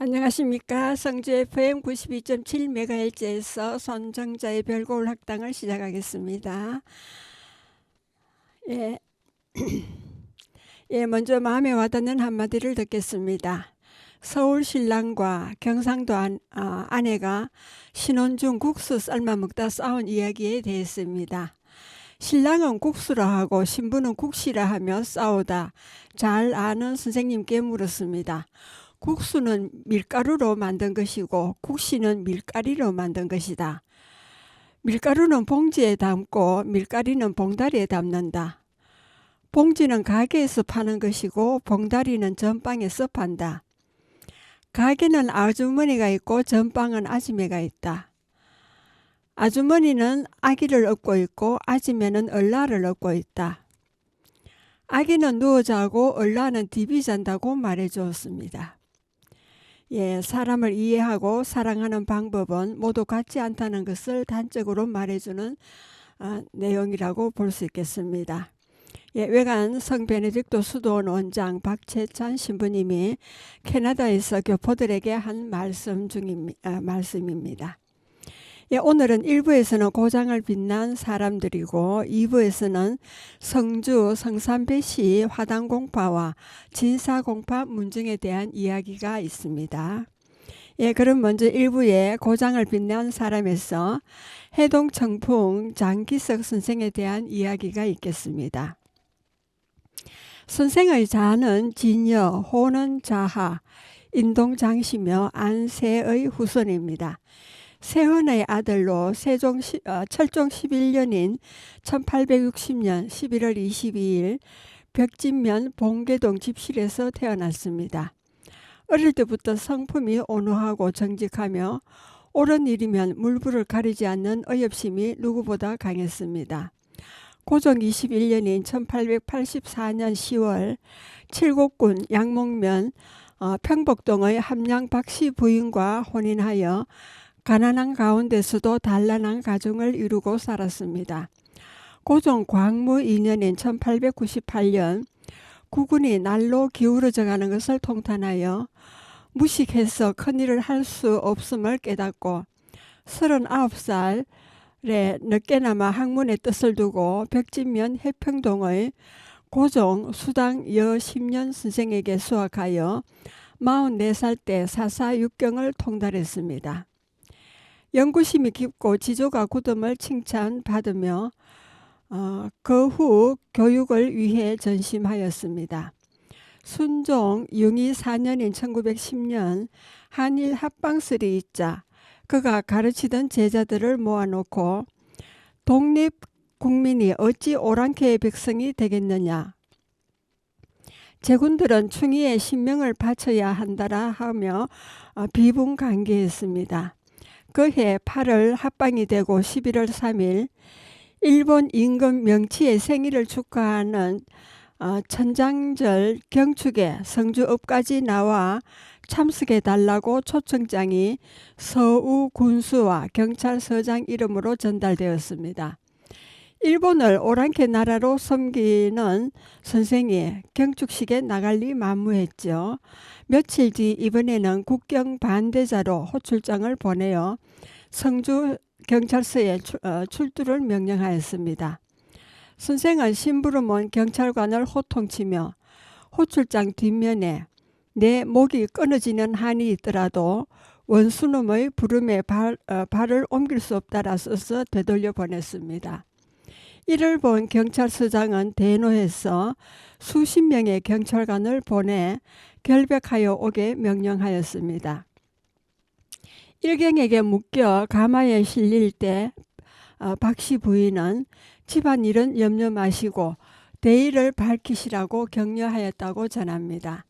안녕하십니까. 성주 FM 92.7MHz에서 손정자의 별고울 학당을 시작하겠습니다. 예, 먼저 마음에 와닿는 한마디를 듣겠습니다. 서울 신랑과 경상도 아내가 신혼 중 국수 삶아 먹다 싸운 이야기에 대해서입니다. 신랑은 국수라 하고 신부는 국시라 하며 싸우다 잘 아는 선생님께 물었습니다. 국수는 밀가루로 만든 것이고 국시는 밀가리로 만든 것이다. 밀가루는 봉지에 담고 밀가리는 봉다리에 담는다. 봉지는 가게에서 파는 것이고 봉다리는 전방에서 판다. 가게는 아주머니가 있고 전방은 아줌매가 있다. 아주머니는 아기를 업고 있고 아줌매는 얼라를 업고 있다. 아기는 누워 자고 얼라는 디비 잔다고 말해 주었습니다. 사람을 이해하고 사랑하는 방법은 모두 같지 않다는 것을 단적으로 말해주는 내용이라고 볼 수 있겠습니다. 외간 성베네딕토 수도원 원장 박채찬 신부님이 캐나다에서 교포들에게 한 말씀입니다. 오늘은 1부에서는 고장을 빛난 사람들이고 2부에서는 성주 성산배시 화당공파와 진사공파 문중에 대한 이야기가 있습니다. 그럼 먼저 1부에 고장을 빛난 사람에서 해동청풍 장기석 선생에 대한 이야기가 있겠습니다. 선생의 자는 진여, 호는 자하, 인동장시며 안세의 후손입니다. 세헌의 아들로 철종 11년인 1860년 11월 22일 벽진면 봉계동 집실에서 태어났습니다. 어릴 때부터 성품이 온화하고 정직하며 옳은 일이면 물불을 가리지 않는 의협심이 누구보다 강했습니다. 고종 21년인 1884년 10월 칠곡군 양목면 평복동의 함양 박씨 부인과 혼인하여 가난한 가운데서도 단란한 가정을 이루고 살았습니다. 고종 광무 2년인 1898년 국군이 날로 기울어져 가는 것을 통탄하여 무식해서 큰일을 할 수 없음을 깨닫고 39살에 늦게나마 학문의 뜻을 두고 벽진면 해평동의 고종 수당 여 10년 선생에게 수학하여 44살 때 사사육경을 통달했습니다. 연구심이 깊고 지조가 굳음을 칭찬받으며 그 후 교육을 위해 전심하였습니다. 순종 영위 4년인 1910년 한일 합방설이 있자 그가 가르치던 제자들을 모아놓고 독립 국민이 어찌 오랑캐의 백성이 되겠느냐. 제군들은 충의에 신명을 바쳐야 한다라 하며 비분간계했습니다. 그해 8월 합방이 되고 11월 3일 일본 임금 명치의 생일을 축하하는 천장절 경축에 성주읍까지 나와 참석해달라고 초청장이 서우 군수와 경찰서장 이름으로 전달되었습니다. 일본을 오랑캐 나라로 섬기는 선생이 경축식에 나갈리 만무했죠. 며칠 뒤 이번에는 국경 반대자로 호출장을 보내어 성주 경찰서에 출두를 명령하였습니다. 선생은 심부름 온 경찰관을 호통치며 호출장 뒷면에 내 목이 끊어지는 한이 있더라도 원수놈의 부름에 발을 옮길 수 없다라 써서 되돌려 보냈습니다. 이를 본 경찰서장은 대노해서 수십 명의 경찰관을 보내 결백하여 오게 명령하였습니다. 일경에게 묶여 가마에 실릴 때 박씨 부인은 집안일은 염려 마시고 대의를 밝히시라고 격려하였다고 전합니다.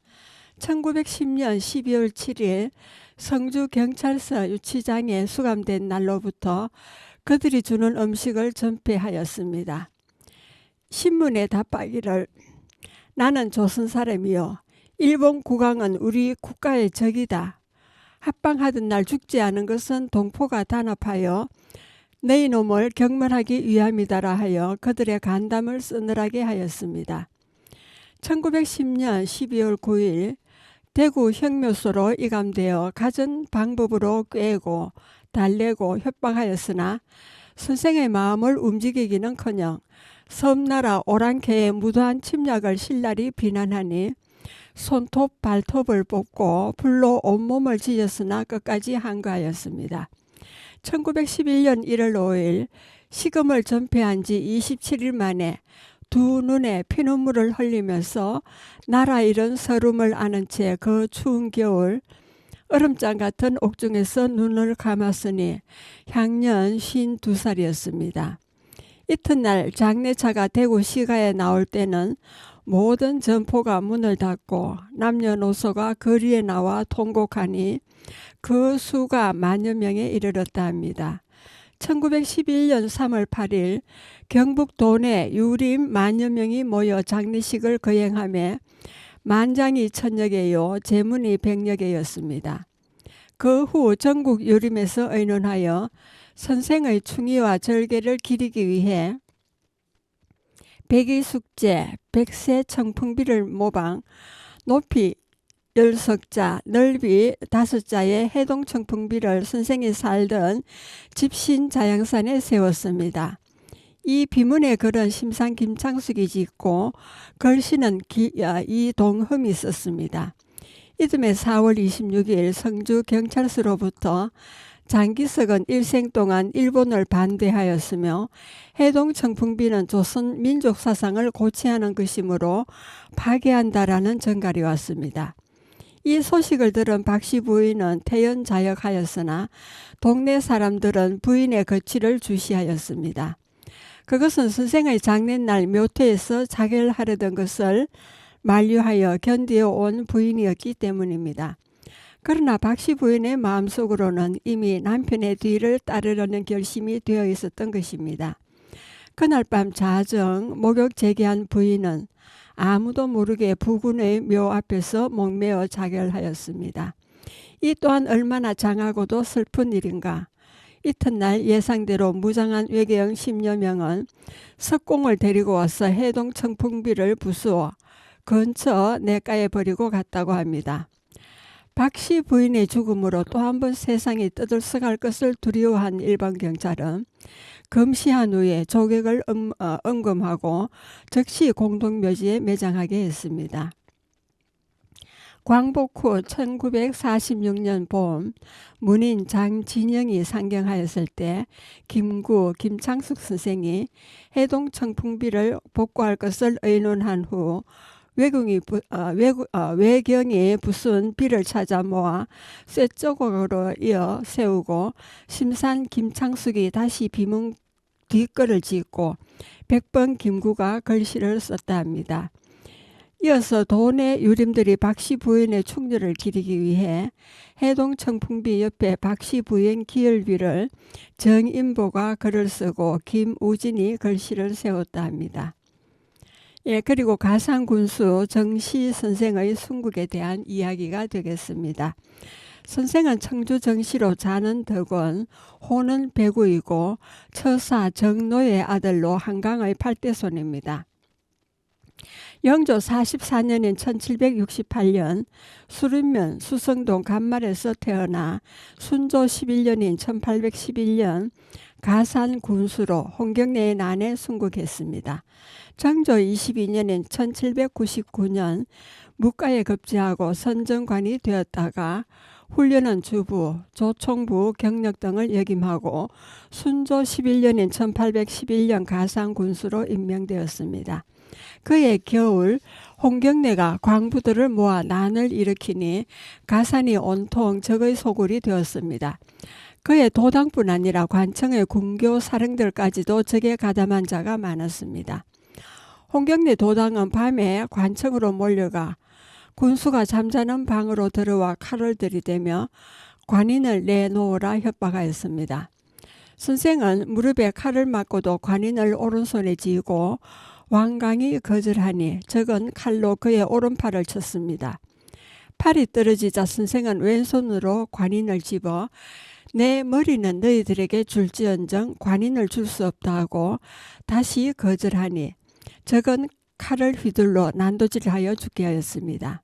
1910년 12월 7일 성주경찰서 유치장에 수감된 날로부터 그들이 주는 음식을 전폐하였습니다. 신문에 답하기를 나는 조선 사람이요 일본 국왕은 우리 국가의 적이다. 합방하던 날 죽지 않은 것은 동포가 단합하여 너희 놈을 경멸하기 위함이다라 하여 그들의 간담을 서늘하게 하였습니다. 1910년 12월 9일 대구 형묘소로 이감되어 갖은 방법으로 꾀고 달래고 협박하였으나 선생의 마음을 움직이기는커녕 섬나라 오랑캐의 무도한 침략을 신랄히 비난하니 손톱 발톱을 뽑고 불로 온몸을 지졌으나 끝까지 항거하였습니다. 1911년 1월 5일 식음을 전폐한 지 27일 만에 두 눈에 피눈물을 흘리면서 나라 잃은 서름을 아는 채 그 추운 겨울 얼음장 같은 옥중에서 눈을 감았으니 향년 52살이었습니다. 이튿날 장례차가 대구 시가에 나올 때는 모든 점포가 문을 닫고 남녀노소가 거리에 나와 통곡하니 그 수가 만여 명에 이르렀다 합니다. 1911년 3월 8일 경북 도내 유림 만여 명이 모여 장례식을 거행하며 만장이 천여 개요 제문이 백여 개였습니다. 그 후 전국 유림에서 의논하여 선생의 충의와 절개를 기리기 위해 백이숙제, 백세 청풍비를 모방, 높이 10석자, 넓이 5자의 해동 청풍비를 선생이 살던 집신 자양산에 세웠습니다. 이 비문의 글은 심상 김창숙이 짓고 글씨는 이동흠이 썼습니다. 이듬해 4월 26일 성주 경찰서로부터 장기석은 일생 동안 일본을 반대하였으며 해동 청풍비는 조선 민족 사상을 고취하는 것이므로 파괴한다라는 전갈이 왔습니다. 이 소식을 들은 박씨 부인은 태연자역하였으나 동네 사람들은 부인의 거취를 주시하였습니다. 그것은 선생의 장례날 묘퇴에서 자결하려던 것을 만류하여 견디어 온 부인이었기 때문입니다. 그러나 박씨 부인의 마음속으로는 이미 남편의 뒤를 따르려는 결심이 되어 있었던 것입니다. 그날 밤 자정 목욕 재개한 부인은 아무도 모르게 부군의 묘 앞에서 목매어 자결하였습니다. 이 또한 얼마나 장하고도 슬픈 일인가. 이튿날 예상대로 무장한 외계영 10여 명은 석공을 데리고 와서 해동 청풍비를 부수어 근처 냇가에 버리고 갔다고 합니다. 박씨 부인의 죽음으로 또 한 번 세상이 떠들썩할 것을 두려워한 일반 경찰은 검시한 후에 조객을 엄검하고 즉시 공동묘지에 매장하게 했습니다. 광복 후 1946년 봄 문인 장진영이 상경하였을 때 김창숙 선생이 해동 청풍비를 복구할 것을 의논한 후 외경이 부순 비를 찾아 모아 쇠조각으로 이어 세우고 심산 김창숙이 다시 비문 뒷글을 짓고 백번 김구가 글씨를 썼다 합니다. 이어서 도내 유림들이 박씨 부인의 충렬을 기리기 위해 해동 청풍비 옆에 박씨 부인 기열비를 정인보가 글을 쓰고 김우진이 글씨를 세웠다 합니다. 그리고 가상군수 정시 선생의 순국에 대한 이야기가 되겠습니다. 선생은 청주 정시로 자는 덕원, 호는 배구이고 처사 정노의 아들로 한강의 8대손입니다. 영조 44년인 1768년 수륜면 수성동 간말에서 태어나 순조 11년인 1811년 가산 군수로 홍경래의 난에 순국했습니다. 정조 22년인 1799년 묵가에 급제하고 선정관이 되었다가 훈련은 주부, 조총부, 경력 등을 역임하고 순조 11년인 1811년 가산 군수로 임명되었습니다. 그해 겨울 홍경래가 광부들을 모아 난을 일으키니 가산이 온통 적의 소굴이 되었습니다. 그의 도당뿐 아니라 관청의 군교 사령들까지도 적에 가담한 자가 많았습니다. 홍경래 도당은 밤에 관청으로 몰려가 군수가 잠자는 방으로 들어와 칼을 들이대며 관인을 내놓으라 협박하였습니다. 선생은 무릎에 칼을 맞고도 관인을 오른손에 쥐고 완강히 거절하니 적은 칼로 그의 오른팔을 쳤습니다. 팔이 떨어지자 선생은 왼손으로 관인을 집어 내 머리는 너희들에게 줄지언정 관인을 줄 수 없다 하고 다시 거절하니 적은 칼을 휘둘러 난도질하여 죽게 하였습니다.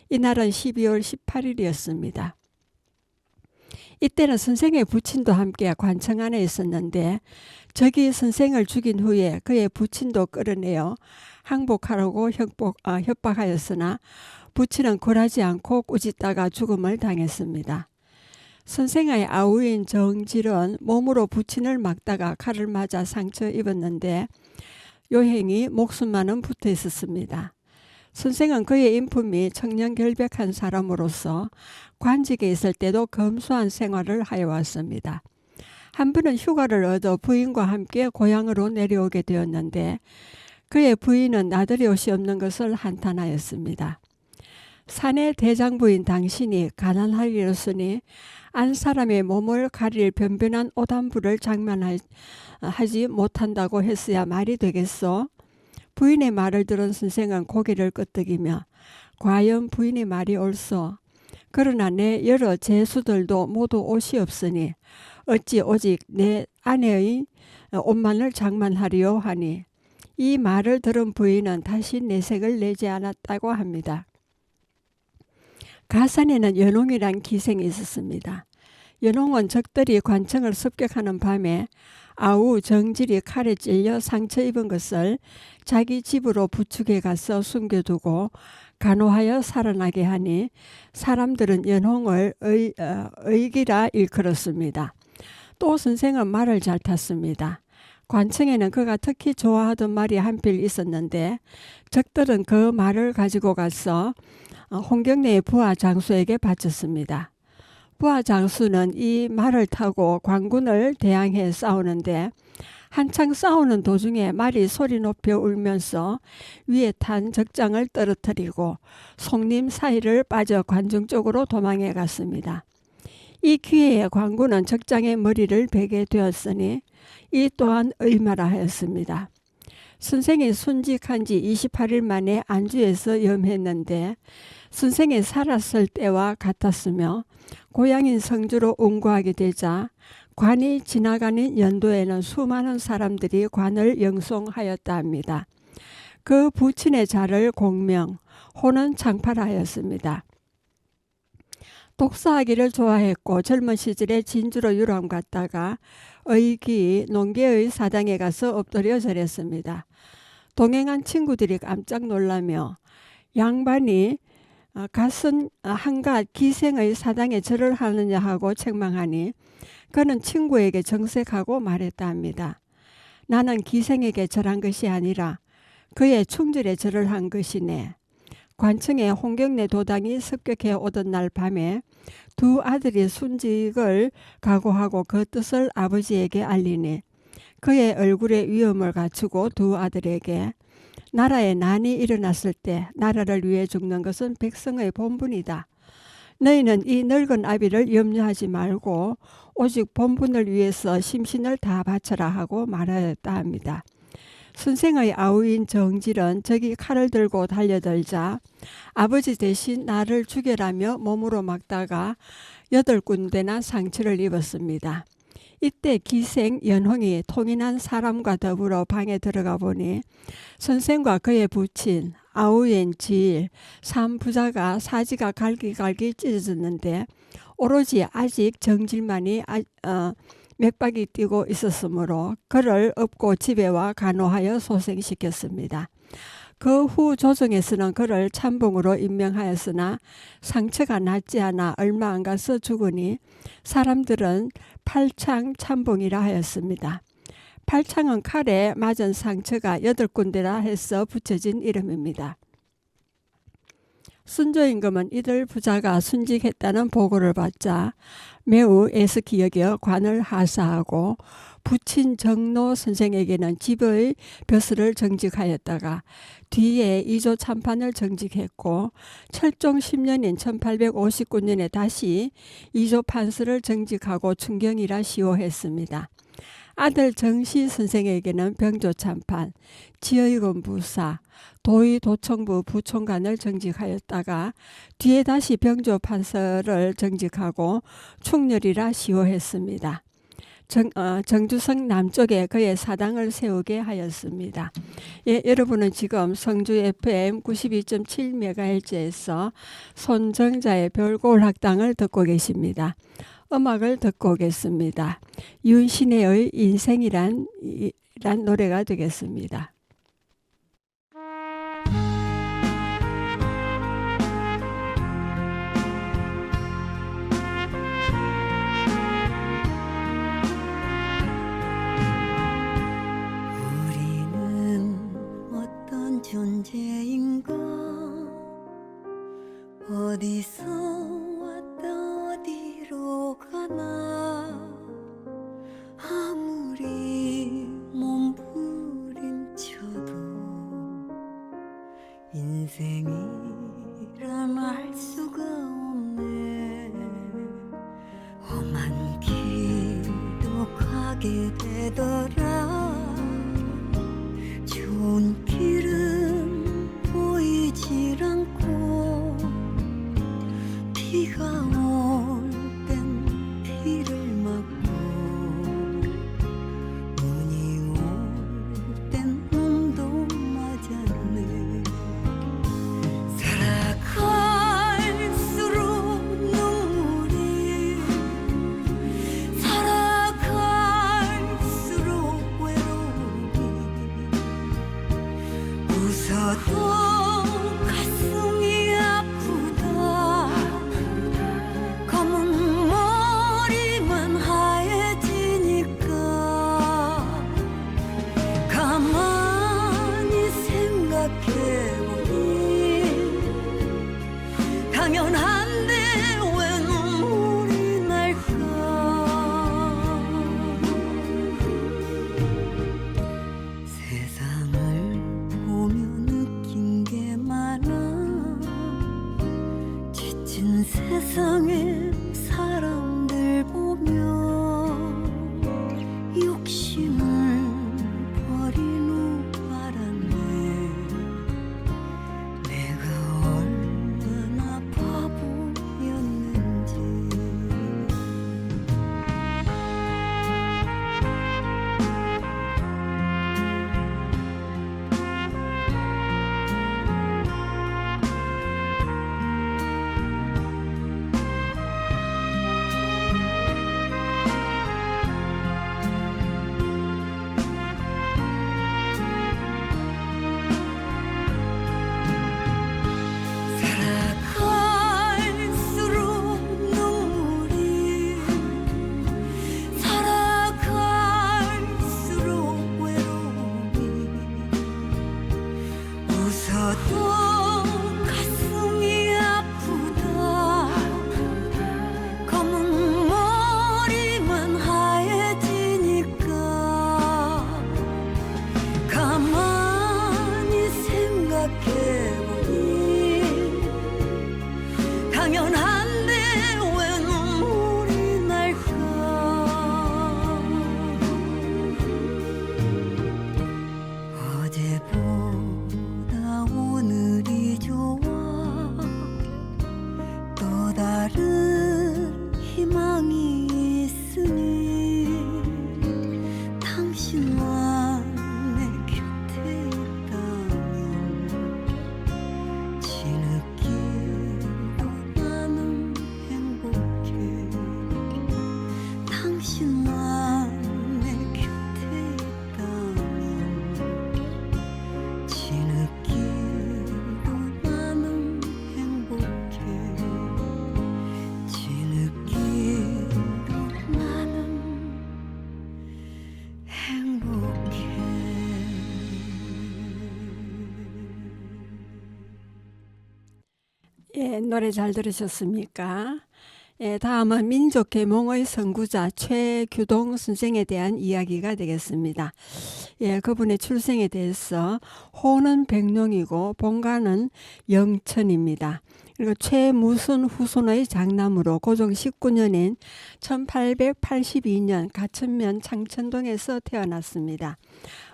이날은 12월 18일이었습니다. 이때는 선생의 부친도 함께 관청 안에 있었는데 적이 선생을 죽인 후에 그의 부친도 끌어내어 항복하라고 협박하였으나 부친은 굴하지 않고 꾸짖다가 죽음을 당했습니다. 선생의 아우인 정질은 몸으로 부친을 막다가 칼을 맞아 상처 입었는데 요행이 목숨만은 붙어 있었습니다. 선생은 그의 인품이 청렴결백한 사람으로서 관직에 있을 때도 검소한 생활을 하여왔습니다. 한 번은 휴가를 얻어 부인과 함께 고향으로 내려오게 되었는데 그의 부인은 나들이 옷이 없는 것을 한탄하였습니다. 사내 대장부인 당신이 가난하리로서니 안 사람의 몸을 가릴 변변한 옷 한 부를 장만하지 못한다고 했어야 말이 되겠소? 부인의 말을 들은 선생은 고개를 끄덕이며 과연 부인의 말이 옳소? 그러나 내 여러 제수들도 모두 옷이 없으니 어찌 오직 내 아내의 옷만을 장만하리요 하니 이 말을 들은 부인은 다시 내색을 내지 않았다고 합니다. 가산에는 연홍이란 기생이 있었습니다. 연홍은 적들이 관청을 습격하는 밤에 아우 정질이 칼에 찔려 상처 입은 것을 자기 집으로 부축해 가서 숨겨두고 간호하여 살아나게 하니 사람들은 연홍을 의기라 일컬었습니다. 또 선생은 말을 잘 탔습니다. 관청에는 그가 특히 좋아하던 말이 한필 있었는데 적들은 그 말을 가지고 가서 홍경래의 부하 장수에게 바쳤습니다. 부하 장수는 이 말을 타고 관군을 대항해 싸우는데 한창 싸우는 도중에 말이 소리 높여 울면서 위에 탄 적장을 떨어뜨리고 송림 사이를 빠져 관중 쪽으로 도망해 갔습니다. 이 기회에 관군은 적장의 머리를 베게 되었으니 이 또한 의마라 하였습니다. 선생이 순직한 지 28일 만에 안주에서 염했는데 선생이 살았을 때와 같았으며 고향인 성주로 운구하게 되자 관이 지나가는 연도에는 수많은 사람들이 관을 영송하였다 합니다. 그 부친의 자를 공명, 호는 장팔하였습니다. 독서하기를 좋아했고 젊은 시절에 진주로 유람 갔다가 의기 농계의 사당에 가서 엎드려 절했습니다. 동행한 친구들이 깜짝 놀라며 양반이 갓은 한갓 기생의 사당에 절을 하느냐 하고 책망하니 그는 친구에게 정색하고 말했다 합니다. 나는 기생에게 절한 것이 아니라 그의 충절에 절을 한 것이네. 관청에 홍경래 도당이 습격해 오던 날 밤에 두 아들이 순직을 각오하고 그 뜻을 아버지에게 알리니 그의 얼굴에 위엄을 갖추고 두 아들에게 나라에 난이 일어났을 때 나라를 위해 죽는 것은 백성의 본분이다. 너희는 이 늙은 아비를 염려하지 말고 오직 본분을 위해서 심신을 다 바쳐라 하고 말하였다 합니다. 선생의 아우인 정질은 적이 칼을 들고 달려들자 아버지 대신 나를 죽여라며 몸으로 막다가 8군데나 상처를 입었습니다. 이때 기생 연홍이 통인한 사람과 더불어 방에 들어가 보니 선생과 그의 부친 아우인 질, 삼부자가 사지가 갈기갈기 찢어졌는데 오로지 아직 정질만이 맥박이 뛰고 있었으므로 그를 업고 집에 와 간호하여 소생시켰습니다. 그 후 조정에서는 그를 참봉으로 임명하였으나 상처가 낫지 않아 얼마 안 가서 죽으니 사람들은 팔창 참봉이라 하였습니다. 팔창은 칼에 맞은 상처가 8군데라 해서 붙여진 이름입니다. 순조임금은 이들 부자가 순직했다는 보고를 받자 매우 애석히 여겨 관을 하사하고 부친 정로 선생에게는 집의 벼슬을 정직하였다가 뒤에 이조 참판을 정직했고 철종 10년인 1859년에 다시 이조 판서를 정직하고 충경이라 시호했습니다. 아들 정시 선생에게는 병조 참판, 지의금 부사, 도의 도청부 부총관을 정직하였다가 뒤에 다시 병조 판서를 정직하고 충렬이라 시호했습니다. 정주성 남쪽에 그의 사당을 세우게 하였습니다. 예, 여러분은 지금 성주 FM 92.7MHz에서 손정자의 별고울 학당을 듣고 계십니다. 음악을 듣고 오겠습니다. 윤신혜의 인생이란 노래가 되겠습니다. 존재인가 어디서 왔다 어디로 가나 아무리 몸부림쳐도 인생이란 알 수가 없네. 험한 길도 가게 되더라. 좋은 길은 보이질 않고 비가 올 땐 비를 맞고 눈이 올 땐 눈도 맞았네. 살아갈수록 눈물이 살아갈수록 외로움이 웃어도 가슴이 아프다. 검은 머리만 하얘지니까 가만히 생각해보니 당연한데 왜 눈물이 날까. 세상을 보며 느낀 게 많아. 지친 세상에 사람들 보며 욕심을 버린 후 알았네. 내가 얼마나 바보였는지. 살아갈수록 눈물이 살아갈수록 외로움이 웃어도 가슴이 아프다. 검은 머리만 하얘지니까 가만히 생각해보니 당연한데 왜 눈물이 날까. 어제보다 오늘이 좋아. 또 다른 희망이 있으니 당신만 내 곁에 있다면 뒤늦게도 나는 행복해. 당신만 내 곁에 있다면 뒤늦게도 나는 행복해. 뒤늦게도 나는 행복해. 예, 노래 잘 들으셨습니까? 예, 다음은 민족계몽의 선구자 최규동 선생에 대한 이야기가 되겠습니다. 예, 그분의 출생에 대해서 호는 백룡이고 본가는 영천입니다. 그리고 최무순 후손의 장남으로 고종 19년인 1882년 가천면 창천동에서 태어났습니다.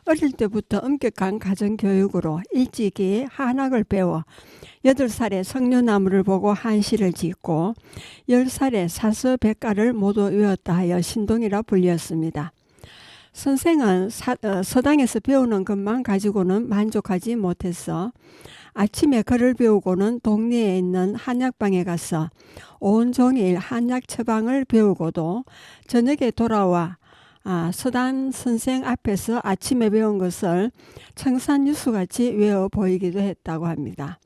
어릴 때부터 엄격한 가정교육으로 일찍이 한학을 배워 8살에 성녀나무를 보고 한시를 짓고 10살에 사서백가를 모두 외웠다 하여 신동이라 불렸습니다. 선생은 서당에서 배우는 것만 가지고는 만족하지 못해서 아침에 글을 배우고는 동네에 있는 한약방에 가서 온종일 한약 처방을 배우고도 저녁에 돌아와 서당 선생 앞에서 아침에 배운 것을 청산유수같이 외워 보이기도 했다고 합니다.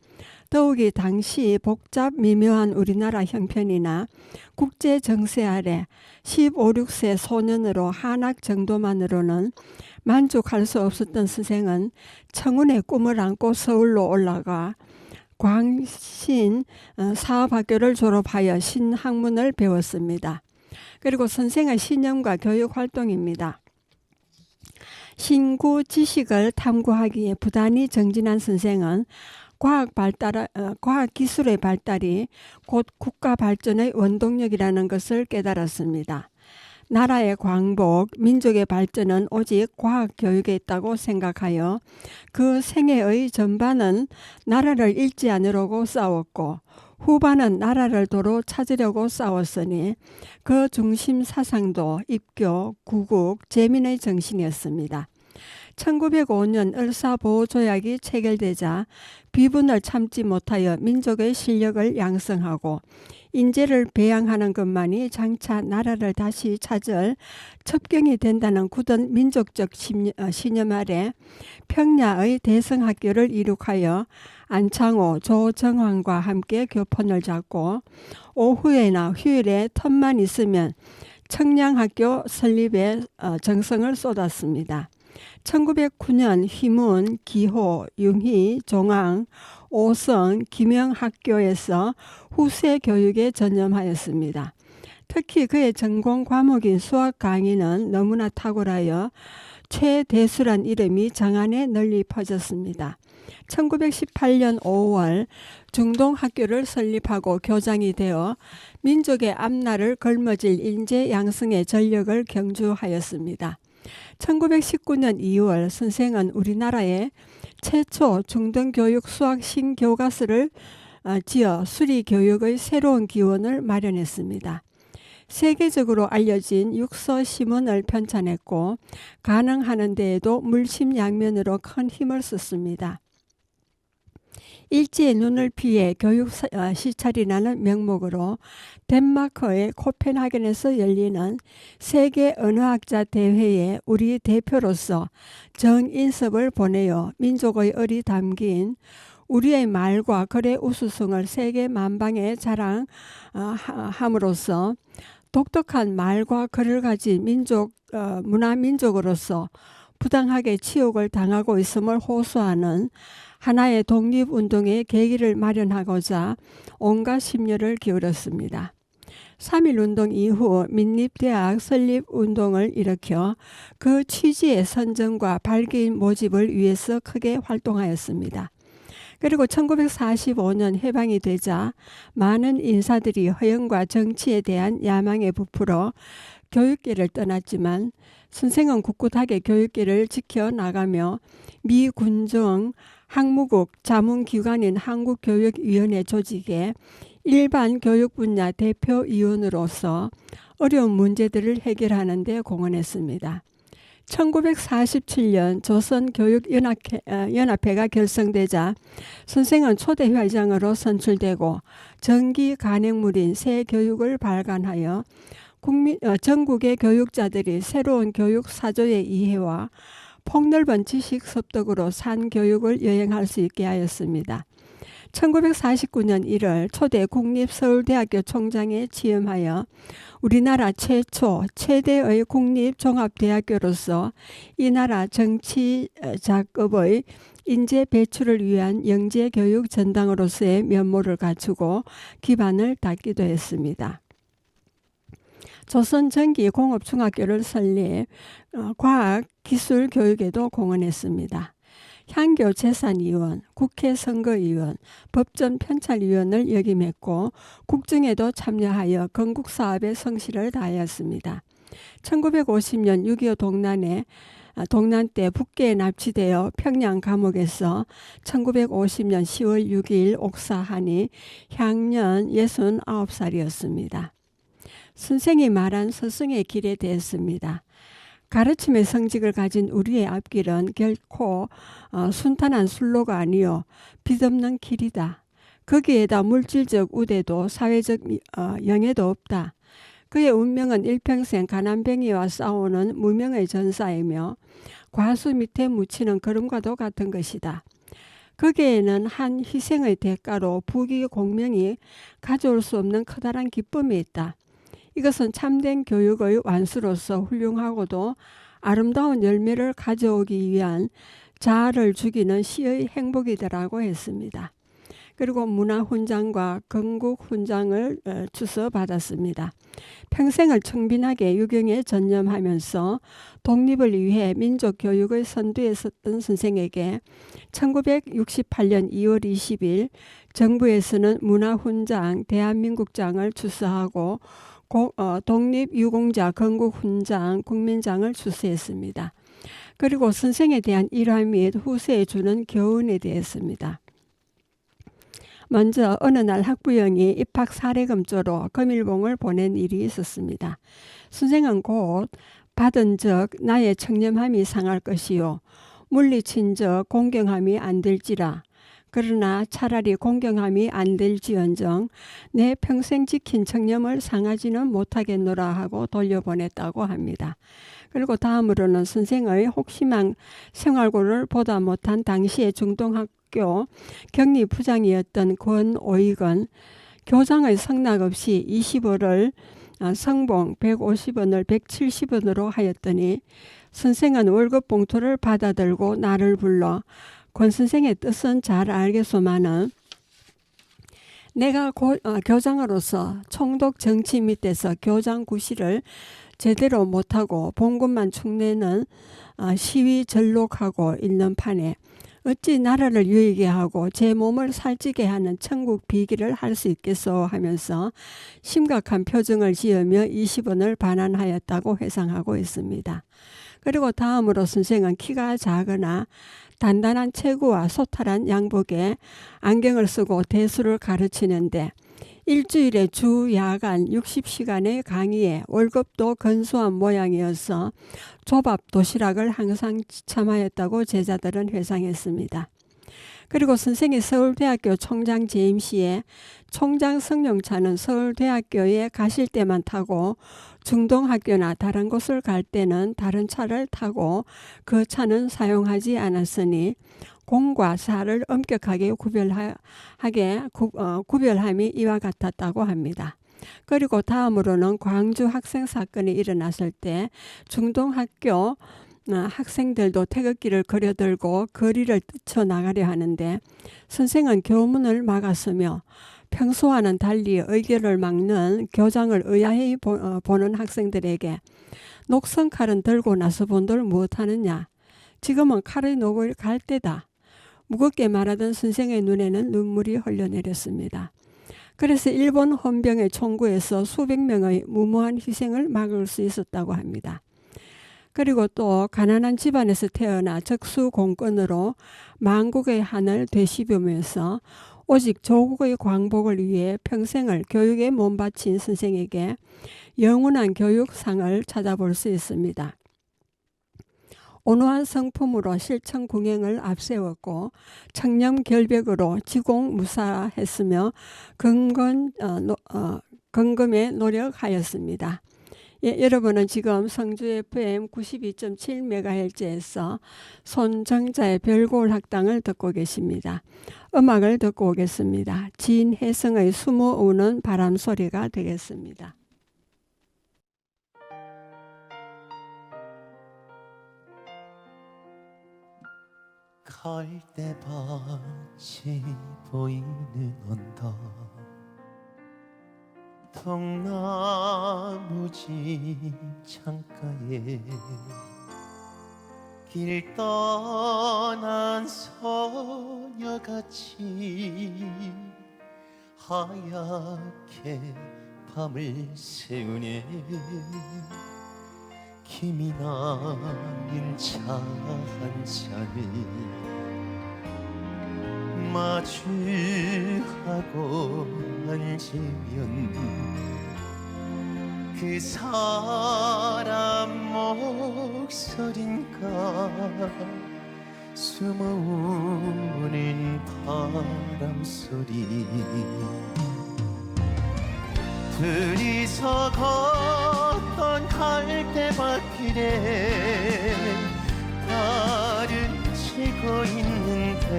더욱이 당시 복잡 미묘한 우리나라 형편이나 국제 정세 아래 15, 16세 소년으로 한학 정도만으로는 만족할 수 없었던 선생은 청운의 꿈을 안고 서울로 올라가 광신 사업학교를 졸업하여 신학문을 배웠습니다. 그리고 선생의 신념과 교육활동입니다. 신구 지식을 탐구하기에 부단히 정진한 선생은 과학기술의 발달이 곧 국가 발전의 원동력이라는 것을 깨달았습니다. 나라의 광복, 민족의 발전은 오직 과학교육에 있다고 생각하여 그 생애의 전반은 나라를 잃지 않으려고 싸웠고 후반은 나라를 도로 찾으려고 싸웠으니 그 중심 사상도 입교, 구국, 재민의 정신이었습니다. 1905년 을사보호조약이 체결되자 비분을 참지 못하여 민족의 실력을 양성하고 인재를 배양하는 것만이 장차 나라를 다시 찾을 첩경이 된다는 굳은 민족적 신념 아래 평야의 대성학교를 이룩하여 안창호, 조정환과 함께 교폰을 잡고 오후에나 휴일에 틈만 있으면 청량학교 설립에 정성을 쏟았습니다. 1909년 휘문, 기호, 융희, 종항, 오성, 김영학교에서 후세 교육에 전념하였습니다. 특히 그의 전공 과목인 수학 강의는 너무나 탁월하여 최대수란 이름이 장안에 널리 퍼졌습니다. 1918년 5월 중동학교를 설립하고 교장이 되어 민족의 앞날을 걸머질 인재 양성의 전력을 경주하였습니다. 1919년 2월 선생은 우리나라에 최초 중등교육 수학 신교과서를 지어 수리교육의 새로운 기원을 마련했습니다. 세계적으로 알려진 육서 시문을 편찬했고 가능하는 데에도 물심양면으로 큰 힘을 썼습니다. 일제의 눈을 피해 교육 시찰이라는 명목으로 덴마크의 코펜하겐에서 열리는 세계 언어학자 대회에 우리 대표로서 정인섭을 보내어 민족의 얼이 담긴 우리의 말과 글의 우수성을 세계 만방에 자랑함으로써 독특한 말과 글을 가진 문화민족으로서 부당하게 치욕을 당하고 있음을 호소하는 하나의 독립운동의 계기를 마련하고자 온갖 심려를 기울였습니다. 3.1운동 이후 민립대학 설립운동을 일으켜 그 취지의 선정과 발기인 모집을 위해서 크게 활동하였습니다. 그리고 1945년 해방이 되자 많은 인사들이 허영과 정치에 대한 야망에 부풀어 교육계를 떠났지만 선생은 굳굳하게 교육계를 지켜나가며 미 군정 학무국 자문기관인 한국교육위원회 조직에 일반 교육 분야 대표위원으로서 어려운 문제들을 해결하는 데 공헌했습니다. 1947년 조선교육연합회가 결성되자 선생은 초대 회장으로 선출되고 정기 간행물인 새 교육을 발간하여 전국의 교육자들이 새로운 교육 사조의 이해와 폭넓은 지식 습득으로 산 교육을 여행할 수 있게 하였습니다. 1949년 1월 초대 국립서울대학교 총장에 취임하여 우리나라 최대의 국립종합대학교로서 이 나라 정치작업의 인재 배출을 위한 영재교육 전당으로서의 면모를 갖추고 기반을 닦기도 했습니다. 조선전기공업중학교를 설립, 과학, 기술 교육에도 공헌했습니다. 향교재산위원, 국회선거위원, 법전편찰위원을 역임했고 국정에도 참여하여 건국사업에 성실을 다하였습니다. 1950년 6.25 동란 때 북계에 납치되어 평양 감옥에서 1950년 10월 6일 옥사하니 향년 69살이었습니다. 선생이 말한 스승의 길에 대했습니다. 가르침의 성직을 가진 우리의 앞길은 결코 순탄한 순로가 아니요 빛없는 길이다. 거기에다 물질적 우대도 사회적 영예도 없다. 그의 운명은 일평생 가난뱅이와 싸우는 무명의 전사이며 과수 밑에 묻히는 걸음과도 같은 것이다. 거기에는 한 희생의 대가로 부귀 공명이 가져올 수 없는 커다란 기쁨이 있다. 이것은 참된 교육의 완수로서 훌륭하고도 아름다운 열매를 가져오기 위한 자아를 죽이는 시의 행복이더라고 했습니다. 그리고 문화훈장과 건국훈장을 주서받았습니다. 평생을 청빈하게 유경에 전념하면서 독립을 위해 민족교육의 선두에 섰던 선생에게 1968년 2월 20일 정부에서는 문화훈장, 대한민국장을 주서하고 독립유공자 건국훈장, 국민장을 주서했습니다. 그리고 선생에 대한 일화 및 후세에 주는 교훈에 대했습니다. 먼저 어느 날 학부형이 입학 사례금조로 금일봉을 보낸 일이 있었습니다. 선생은 곧 받은 적 나의 청렴함이 상할 것이요 물리친 적 공경함이 안 될지라. 그러나 차라리 공경함이 안 될지언정 내 평생 지킨 청렴을 상하지는 못하겠노라 하고 돌려보냈다고 합니다. 그리고 다음으로는 선생의 혹심한 생활고를 보다 못한 당시의 중동학교 격리부장이었던 권오익은 교장의 성낙 없이 20월을 성봉 150원을 170원으로 하였더니 선생은 월급 봉투를 받아들고 나를 불러 권 선생의 뜻은 잘 알겠소마는 내가 교장으로서 총독 정치 밑에서 교장 구실을 제대로 못하고 봉급만 축내는 시위 전록하고 있는 판에 어찌 나라를 유익게 하고 제 몸을 살찌게 하는 천국 비기를 할 수 있겠소 하면서 심각한 표정을 지으며 20원을 반환하였다고 회상하고 있습니다. 그리고 다음으로 선생은 키가 작으나 단단한 체구와 소탈한 양복에 안경을 쓰고 대수를 가르치는데 일주일에 주 야간 60시간의 강의에 월급도 근소한 모양이어서 조밥 도시락을 항상 지참하였다고 제자들은 회상했습니다. 그리고 선생이 서울대학교 총장 재임 시에 총장 승용차는 서울대학교에 가실 때만 타고 중동학교나 다른 곳을 갈 때는 다른 차를 타고 그 차는 사용하지 않았으니 공과 사를 엄격하게 구별함이 이와 같았다고 합니다. 그리고 다음으로는 광주 학생 사건이 일어났을 때 중동학교 학생들도 태극기를 그려들고 거리를 뛰쳐나가려 하는데 선생은 교문을 막았으며 평소와는 달리 의결을 막는 교장을 의아해 보는 학생들에게 녹슨 칼은 들고 나서 본들 무엇하느냐. 지금은 칼의 녹을 갈 때다. 무겁게 말하던 선생의 눈에는 눈물이 흘러내렸습니다. 그래서 일본 헌병의 총구에서 수백 명의 무모한 희생을 막을 수 있었다고 합니다. 그리고 또 가난한 집안에서 태어나 적수공권으로 만국의 한을 되씹으면서 오직 조국의 광복을 위해 평생을 교육에 몸바친 선생에게 영원한 교육상을 찾아볼 수 있습니다. 온화한 성품으로 실천궁행을 앞세웠고 청렴결백으로 지공무사했으며 근검에 노력하였습니다. 예, 여러분은 지금 성주 FM 92.7MHz에서 손정자의 별고울 학당을 듣고 계십니다. 음악을 듣고 오겠습니다. 진혜성의 숨어오는 바람소리가 되겠습니다. 갈대밭이 보이는 언덕 통나무 집 창가에 길 떠난 소녀같이 하얗게 밤을 새우네. 김이 나인 차 한 잔을 마주하고 앉으면 그 사람 목소린가 숨어오는 바람 소리. 둘이서 걷던 갈대밭길에 달은 지고 있는데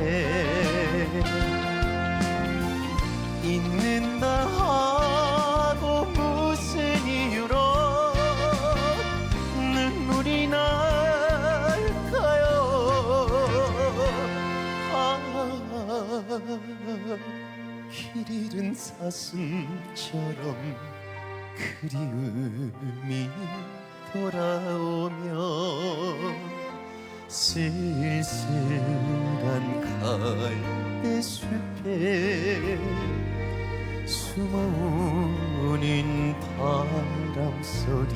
잊는다 하고 무슨 이유로 눈물이 날까요. 길 잃은 사슴처럼 그리움이 돌아오며 쓸쓸한 갈대숲에 숨어오는 바람 소리.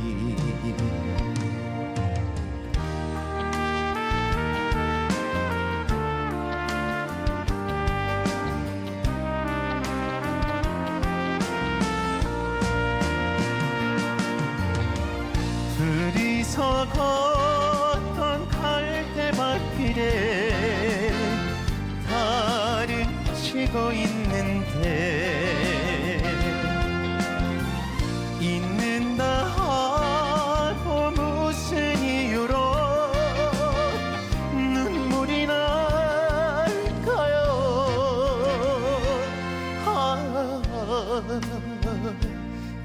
둘이서 걷던 갈대밭길에 달은 지고 있는데 잊는다 하고 무슨 이유로 눈물이 날까요.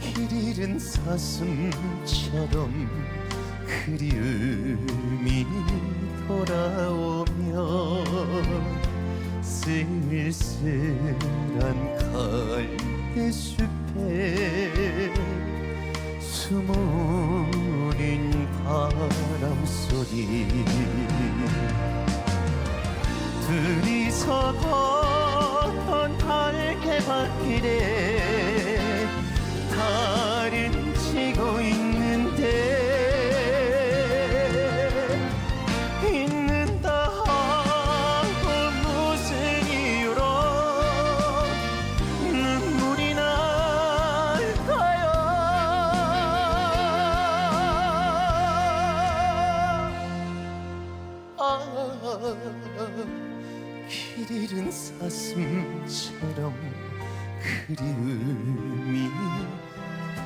길 잃은 사슴처럼 그리움이 돌아오며 쓸쓸한 갈대숲에 숨어오는 바람 소리. 둘이서 걷던 갈대밭길에 달은 지고 있는데 잊는다 하고 무슨 이유로 눈물이 날까요. 길 잃은 사슴처럼 그리움이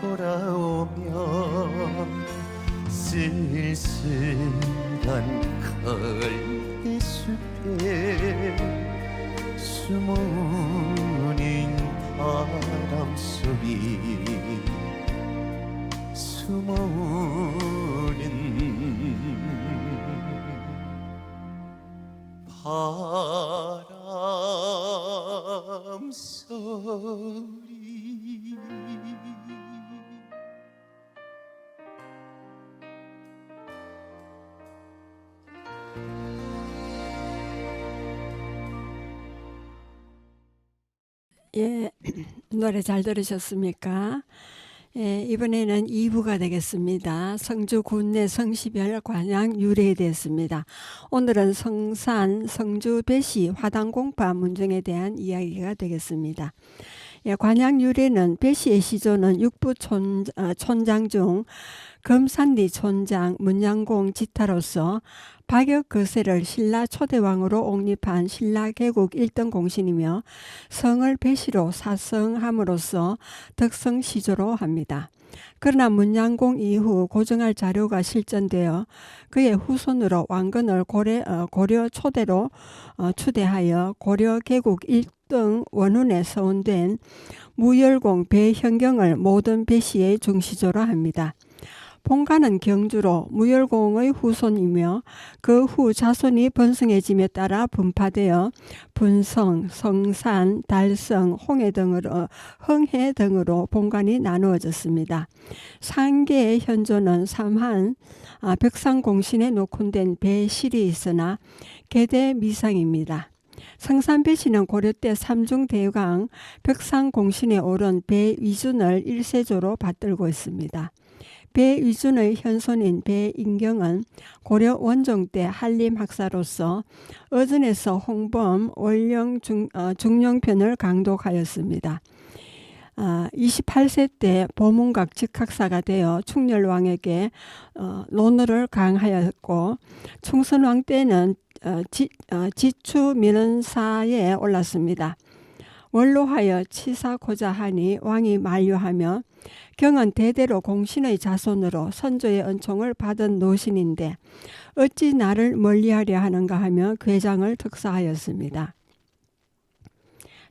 돌아오며 쓸쓸한 갈대숲에 숨어오는 바람 소리. 숨어오는 바람 소리. 예, 노래 잘 들으셨습니까? 예, 이번에는 2부가 되겠습니다. 성주 군내 성시별 관양 유래에 대했습니다. 오늘은 성산, 성주 배시 화당공파 문정에 대한 이야기가 되겠습니다. 예, 관양 유래는 배시의 시조는 육부 촌장 중 금산리 촌장 문양공 지타로서 박역 거세를 신라 초대왕으로 옹립한 신라 개국 1등 공신이며 성을 배시로 사성함으로써 덕성시조로 합니다. 그러나 문양공 이후 고증할 자료가 실전되어 그의 후손으로 왕건을 고려 초대로 추대하여 고려 개국 1등 원훈에 서원된 무열공 배현경을 모든 배시의 중시조로 합니다. 본가는 경주로 무열공의 후손이며 그 후 자손이 번성해짐에 따라 분파되어 분성, 성산, 달성, 흥해 등으로 본관이 나누어졌습니다. 상계의 현존은 삼한 벽상공신에 녹혼된 배실이 있으나 계대미상입니다. 성산배실은 고려 때 삼중대왕 벽상공신에 오른 배위준을 일세조로 받들고 있습니다. 배위준의 현손인 배인경은 고려 원종 때 한림학사로서 어전에서 홍범, 원령, 중령편을 강독하였습니다. 28세 때 보문각 직학사가 되어 충렬왕에게 논어를 강하였고 충선왕 때는 지추민원사에 올랐습니다. 원로하여 치사고자 하니 왕이 만류하며 경은 대대로 공신의 자손으로 선조의 은총을 받은 노신인데 어찌 나를 멀리하려 하는가 하며 궤장을 특사하였습니다.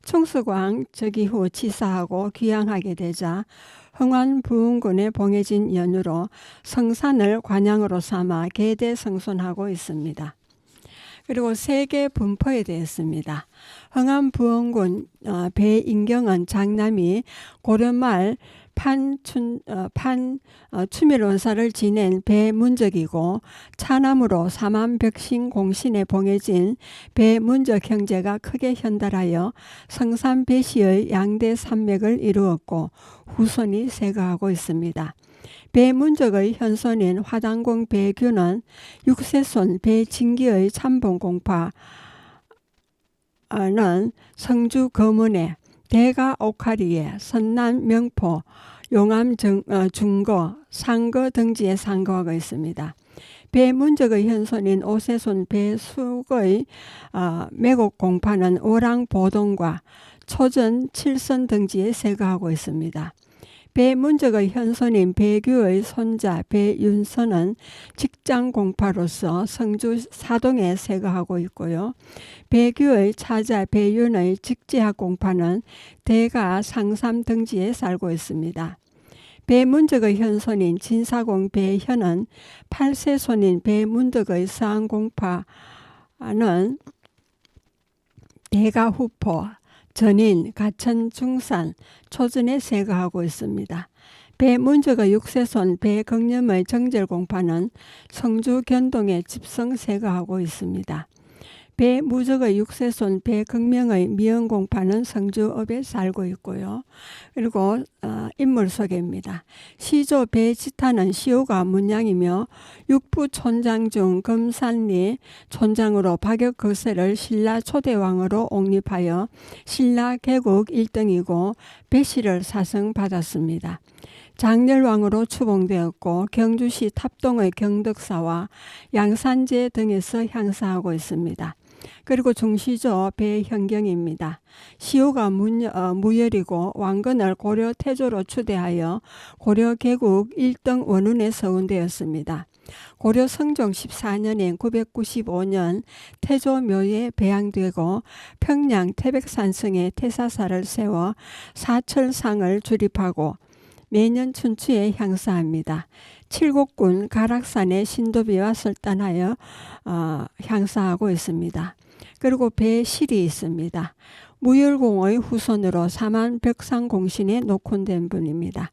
충수광 즉위 후 치사하고 귀양하게 되자 흥완부흥군에 봉해진 연유로 성산을 관양으로 삼아 계대성손하고 있습니다. 그리고 세계 분포에 대했습니다. 흥암부흥군 배인경은 장남이 고려말 추밀원사를 지낸 배문적이고 차남으로 사만벽신 공신에 봉해진 배문적 형제가 크게 현달하여 성산 배시의 양대 산맥을 이루었고 후손이 세가하고 있습니다. 배문적의 현손인 화당공 배규는 6세손 배진기의 참봉공파는 성주 거문에 대가 옥하리에 선남 명포 용암 중거 상거 등지에 상거하고 있습니다. 배문적의 현손인 5세손 배숙의 매곡공파는 오랑보동과 초전 칠선 등지에 세가하고 있습니다. 배문적의 현손인 배규의 손자 배윤선은 직장공파로서 성주 사동에 세가하고 있고요. 배규의 차자 배윤의 직제학공파는 대가 상삼 등지에 살고 있습니다. 배문적의 현손인 진사공 배현은 8세손인 배문덕의 서안공파는 대가 후포 전인, 가천, 중산, 초전에 세가하고 있습니다. 배문적의 6세손 배경념의 정절공파는 성주 견동에 집성 세가하고 있습니다. 배무적의 6세손 배경명의 미연공파는 성주읍에 살고 있고요. 그리고 인물 소개입니다. 시조 배지타는 시호가 문양이며 육부촌장 중 금산리 촌장으로 박역거세를 신라 초대왕으로 옹립하여 신라 개국 1등이고 배시를 사승받았습니다. 장렬왕으로 추봉되었고 경주시 탑동의 경덕사와 양산제 등에서 향사하고 있습니다. 그리고 중시조 배현경입니다. 시호가 무열이고 왕건을 고려 태조로 추대하여 고려 개국 1등 원운에 서운되었습니다. 고려 성종 14년인 995년 태조묘에 배양되고 평양 태백산성에 태사사를 세워 사철상을 주립하고 매년 춘추에 향사합니다. 칠곡군 가락산에 신도비와 설단하여 향사하고 있습니다. 그리고 배실이 있습니다. 무열공의 후손으로 사만벽상공신에 녹혼된 분입니다.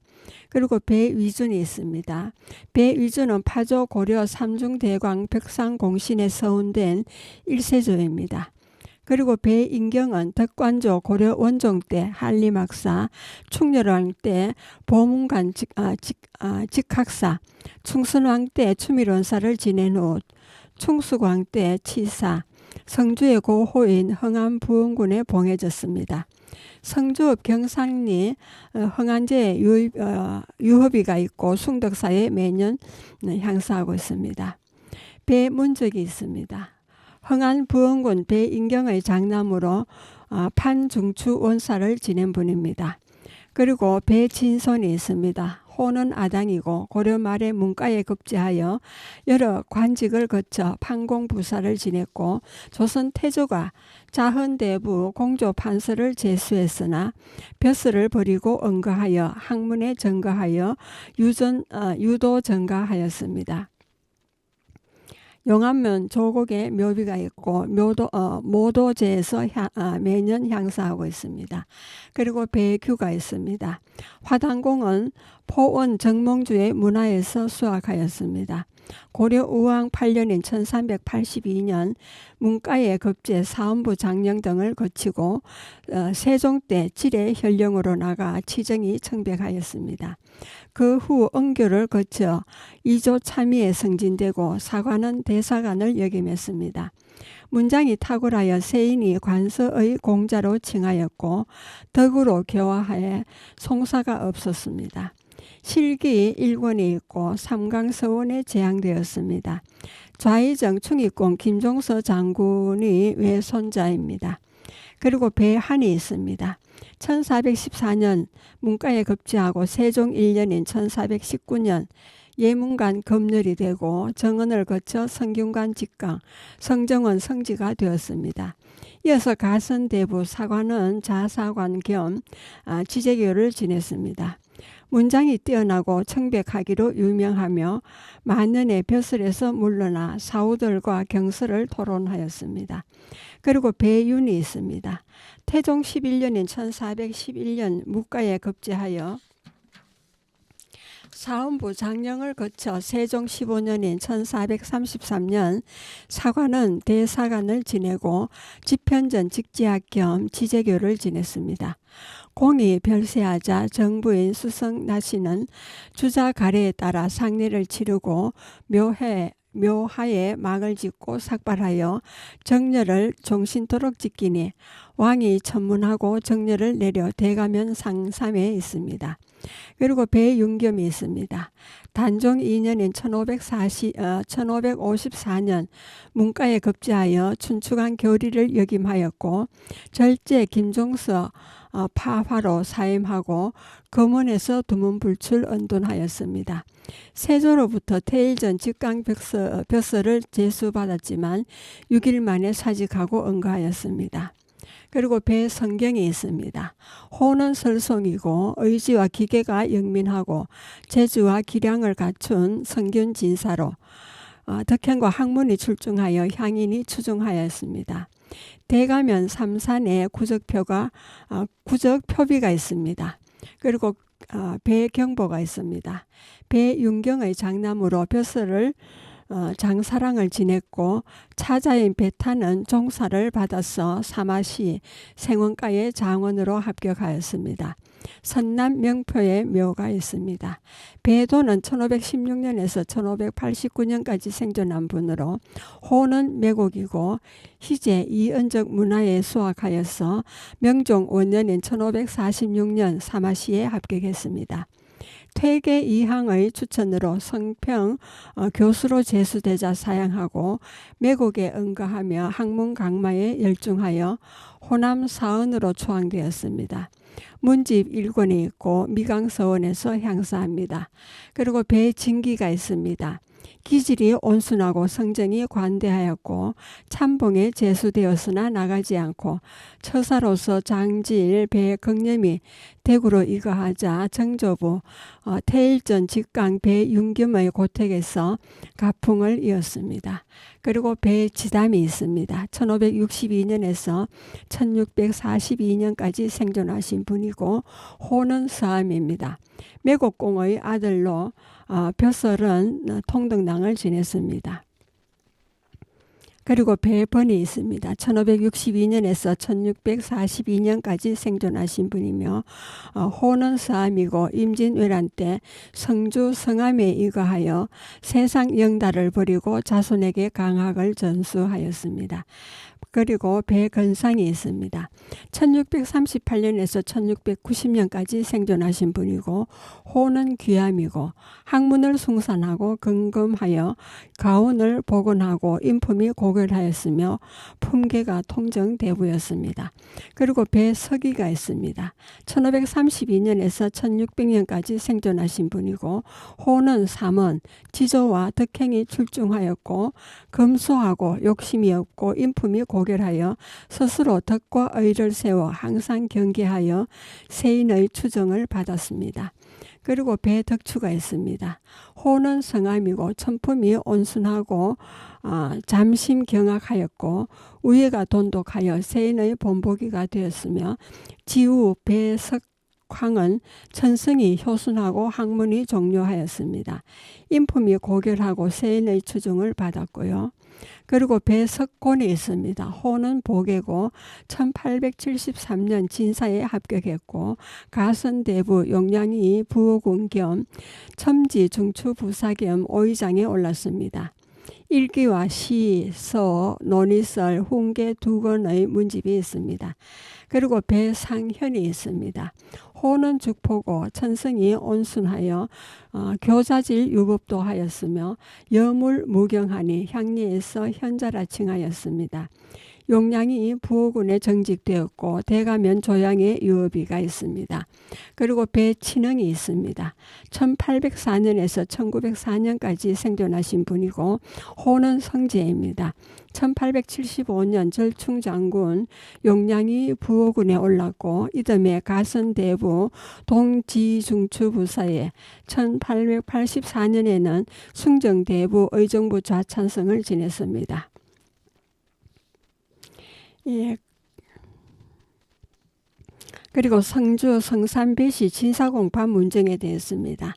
그리고 배위준이 있습니다. 배위준은 파조 고려 삼중대광 벽상공신에 서운된 1세조입니다. 그리고 배인경은 덕관조 고려 원종 때 한림학사, 충렬왕 때 보문관 직학사, 충선왕 때 추밀원사를 지낸 후 충수광 때 치사, 성주의 고호인 흥암부흥군에 봉해졌습니다. 성주읍 경상리 흥안제에 유허비가 있고 숭덕사에 매년 향사하고 있습니다. 배문적이 있습니다. 흥안부흥군 배인경의 장남으로 판중추 원사를 지낸 분입니다. 그리고 배진손이 있습니다. 호는 아당이고 고려 말에 문과에 급제하여 여러 관직을 거쳐 판공부사를 지냈고 조선 태조가 자헌대부 공조 판서를 제수했으나 벼슬을 버리고 응거하여 학문에 전거하여 유도 전가하였습니다. 용암면 조국에 묘비가 있고 모도제에서 매년 향사하고 있습니다. 그리고 배규가 있습니다. 화단공은 포원 정몽주의 문화에서 수학하였습니다. 고려 우왕 8년인 1382년 문과에 급제 사헌부 장령 등을 거치고 세종 때 지뢰 현령으로 나가 치정이 청백하였습니다. 그 후 은교를 거쳐 이조 참의에 승진되고 사관은 대사관을 역임했습니다. 문장이 탁월하여 세인이 관서의 공자로 칭하였고 덕으로 교화하에 송사가 없었습니다. 실기 1권이 있고 삼강서원에 제항되었습니다. 좌의정 충익공 김종서 장군이 외손자입니다. 그리고 배한이 있습니다. 1414년 문과에 급제하고 세종 1년인 1419년 예문관 검열이 되고 정언을 거쳐 성균관 직강, 성정원 성지가 되었습니다. 이어서 가선대부 사관은 자사관 겸 지재교를 지냈습니다. 문장이 뛰어나고 청백하기로 유명하며 만년의 벼슬에서 물러나 사우들과 경서를 토론하였습니다. 그리고 배윤이 있습니다. 태종 11년인 1411년 무과에 급제하여 사헌부 장령을 거쳐 세종 15년인 1433년 사관은 대사관을 지내고 집현전 직지학 겸 지재교를 지냈습니다. 공이 별세하자 정부인 수성나씨는 주자 가례에 따라 상례를 치르고 묘하에 막을 짓고 삭발하여 정렬을 종신토록 지키니 왕이 천문하고 정렬을 내려 대가면 상삼에 있습니다. 그리고 배윤겸이 있습니다. 단종 2년인 1554년 문과에 급제하여 춘추관 교리를 역임하였고 절제 김종서 파화로 사임하고 검언에서 두문불출 언돈하였습니다. 세조로부터 태일전 직강 벼슬을 제수받았지만 6일 만에 사직하고 응가하였습니다. 그리고 배성경이 있습니다. 호는 설송이고 의지와 기계가 영민하고 재주와 기량을 갖춘 성균 진사로 덕행과 학문이 출중하여 향인이 추종하였습니다. 대가면 삼산에 구적표비가 있습니다. 그리고 배경보가 있습니다. 배윤경의 장남으로 벼슬을 장사랑을 지냈고 차자인 배타는 종사를 받아서 사마시 생원과의 장원으로 합격하였습니다. 선남 명표에 묘가 있습니다. 배도는 1516년에서 1589년까지 생존한 분으로 호는 매곡이고 희재 이은적 문화에 수학하여서 명종 5년인 1546년 사마시에 합격했습니다. 퇴계 이항의 추천으로 성평 교수로 제수되자 사양하고 매곡에 응가하며 학문 강마에 열중하여 호남 사언으로 추앙되었습니다. 문집 1권이 있고 미강서원에서 향사합니다. 그리고 배진기가 있습니다. 기질이 온순하고 성정이 관대하였고 참봉에 제수되었으나 나가지 않고 처사로서 장질 배경념이 대구로 이거하자 정조부 태일전 직강 배윤겸의 고택에서 가풍을 이었습니다. 그리고 배지담이 있습니다. 1562년에서 1642년까지 생존하신 분이고 호는 서암입니다. 매곡공의 아들로 벼슬은 통등당을 지냈습니다. 그리고 배번이 있습니다. 1562년에서 1642년까지 생존하신 분이며 호는 서암이고 임진왜란 때 성주 성암에 이거하여 세상 영달을 버리고 자손에게 강학을 전수하였습니다. 그리고 배건상이 있습니다. 1638년에서 1690년까지 생존하신 분이고 호는 귀암이고 학문을 숭산하고 근검하여 가운을 복원하고 인품이 고급 고결하였으며 품계가 통정대부였습니다. 그리고 배석이가 있습니다. 1532년에서 1600년까지 생존하신 분이고 호는 삼원, 지조와 덕행이 출중하였고 검소하고 욕심이 없고 인품이 고결하여 스스로 덕과 의를 세워 항상 경계하여 세인의 추정을 받았습니다. 그리고 배덕추가 있습니다. 호는 성함이고 천품이 온순하고 잠심경악하였고 우예가 돈독하여 세인의 본보기가 되었으며 지우 배석황은 천성이 효순하고 학문이 종료하였습니다. 인품이 고결하고 세인의 추종을 받았고요. 그리고 배석곤이 있습니다. 호는 보계고 1873년 진사에 합격했고 가선대부 용량이 부호군 겸 첨지 중추부사 겸 오의장에 올랐습니다. 일기와 시, 서, 논의설, 훈계 두 권의 문집이 있습니다. 그리고 배상현이 있습니다. 호는 죽포고 천성이 온순하여 교자질 유법도 하였으며 여물무경하니 향리에서 현자라 칭하였습니다. 용량이 부호군에 정직되었고 대가면 조양의 유업이가 있습니다. 그리고 배친흥이 있습니다. 1804년에서 1904년까지 생존하신 분이고 호는 성제입니다. 1875년 절충장군 용량이 부호군에 올랐고 이듬해 가선대부 동지중추부사에 1884년에는 숭정대부 의정부 좌찬성을 지냈습니다. 예. 그리고 성주 성산배시 진사공판 문정에 대했습니다.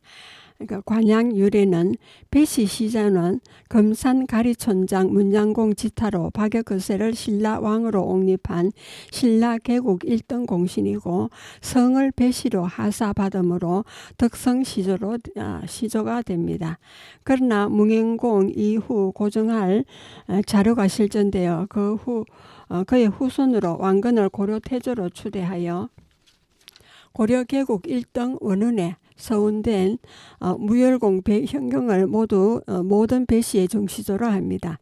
그러니까 관양 유래는 배시 시자는 금산 가리촌장 문양공 지타로 박역거세를 신라 왕으로 옹립한 신라 개국 1등 공신이고 성을 배시로 하사받음으로 덕성 시조가 됩니다. 그러나 뭉행공 이후 고정할 자료가 실전되어 그의 후손으로 왕건을 고려 태조로 추대하여 고려 개국 1등 원운에 서운된 무열공 배현경을 모든 배시의 정시조로 합니다.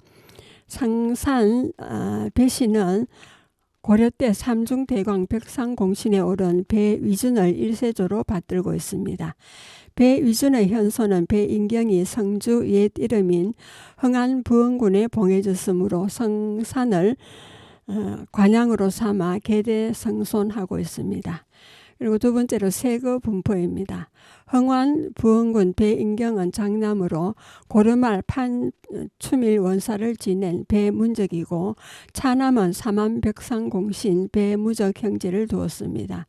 상산 배시는 고려 때 삼중대광 벽상공신에 오른 배위준을 1세조로 받들고 있습니다. 배위준의 현소는 배인경이 성주 옛 이름인 흥안부흥군에 봉해졌으므로 성산을 관양으로 삼아 계대성손하고 있습니다. 그리고 두 번째로 세거 분포입니다. 흥완부흥군 배인경은 장남으로 고려말 판추밀 원사를 지낸 배문적이고 차남은 삼안벽상공신 배무적 형제를 두었습니다.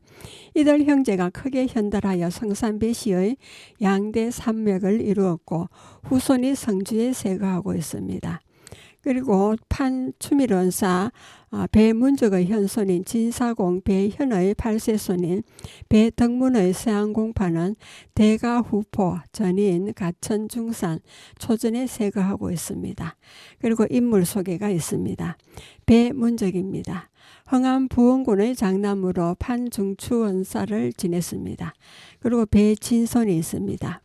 이들 형제가 크게 현달하여 성산배시의 양대 산맥을 이루었고 후손이 성주에 세거하고 있습니다. 그리고 판추밀 원사 배문적의 현손인 진사공 배현의 8세손인 배덕문의 세안공파는 대가후포 전인 가천중산 초전에 세거하고 있습니다. 그리고 인물 소개가 있습니다. 배문적입니다. 흥안부흥군의 장남으로 판중추원사를 지냈습니다. 그리고 배진손이 있습니다.